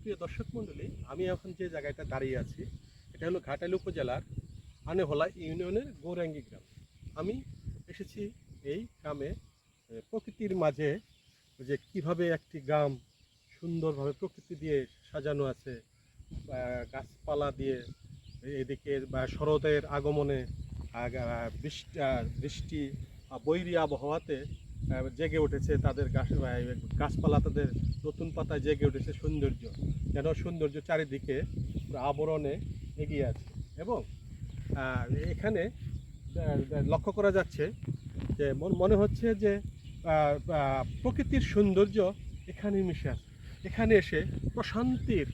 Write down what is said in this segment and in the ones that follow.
প্রিয় দর্শক মণ্ডলী, আমি এখন যে জায়গাটা দাঁড়িয়ে আছি এটা হলো ঘাটাইল উপজেলার আনেহলা ইউনিয়নের গৌরাঙ্গী গ্রাম। আমি এসেছি এই গ্রামে প্রকৃতির মাঝে, যে কিভাবে একটি গ্রাম সুন্দরভাবে প্রকৃতি দিয়ে সাজানো আছে, গাছপালা দিয়ে। এদিকে শরতের আগমনে বৃষ্টি বৈরী আবহাওয়াতে জেগে উঠেছে তাদের গাছপালা, তাদের নতুন পাতায় জেগে উঠেছে সৌন্দর্য, যেন সৌন্দর্য চারিদিকে আবরণে এগিয়ে আছে। এবং এখানে লক্ষ্য করা যাচ্ছে যে মনে হচ্ছে যে প্রকৃতির সৌন্দর্য এখানে মিশে আছে। এখানে এসে প্রশান্তির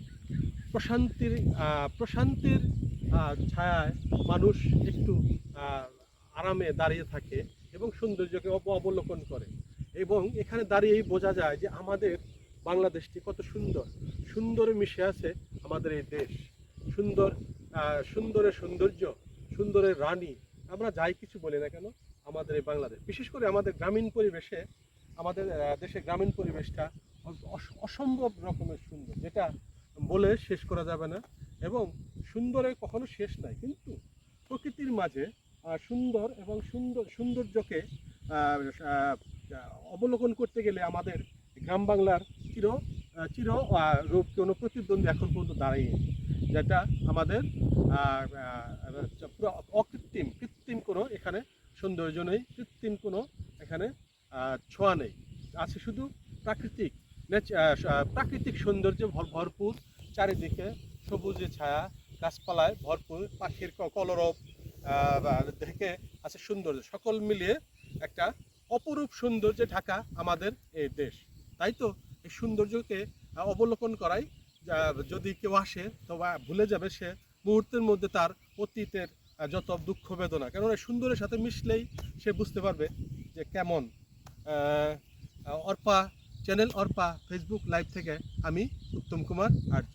প্রশান্তির প্রশান্তির ছায়ায় মানুষ একটু আরামে দাঁড়িয়ে থাকে এবং সৌন্দর্যকে অবলোকন করে। এবং এখানে দাঁড়িয়েই বোঝা যায় যে আমাদের বাংলাদেশটি কত সুন্দর, সুন্দরে মিশে আছে আমাদের এই দেশ। সুন্দর, সুন্দরের সৌন্দর্য, সুন্দরের রানী, আমরা যাই কিছু বলি না কেন, আমাদের এই বাংলাদেশ, বিশেষ করে আমাদের গ্রামীণ পরিবেশে, আমাদের দেশের গ্রামীণ পরিবেশটা অসম্ভব রকমের সুন্দর, যেটা বলে শেষ করা যাবে না। এবং সুন্দরের কখনো শেষ নাই, কিন্তু প্রকৃতির মাঝে সুন্দর এবং সৌন্দর্যকে অবলোকন করতে গেলে আমাদের গ্রাম বাংলার চির চির রূপ কোনো প্রতিদ্বন্দ্বী এখন পর্যন্ত দাঁড়িয়ে, যেটা আমাদের কৃত্রিম কোনো এখানে সৌন্দর্য নেই, কৃত্রিম কোনো এখানে ছোঁয়া নেই। আছে শুধু প্রাকৃতিক প্রাকৃতিক সৌন্দর্য ভরপুর, চারিদিকে সবুজে ছায়া, গাছপালায় ভরপুর, পাখির কলরব দেখে আছে সৌন্দর্য, সকল মিলিয়ে একটা অপরূপ সৌন্দর্যে ঢাকা আমাদের এই দেশ। তাই তো এই সৌন্দর্যকে অবলোকন করাই, যদি কেউ আসে তো ভুলে যাবে সে মুহূর্তের মধ্যে তার অতীতের যত দুঃখ বেদনা, কেননা এই সুন্দরের সাথে মিশলেই সে বুঝতে পারবে যে কেমন। Arpa channel, Arpa Facebook live থেকে আমি উত্তম কুমার আর্য।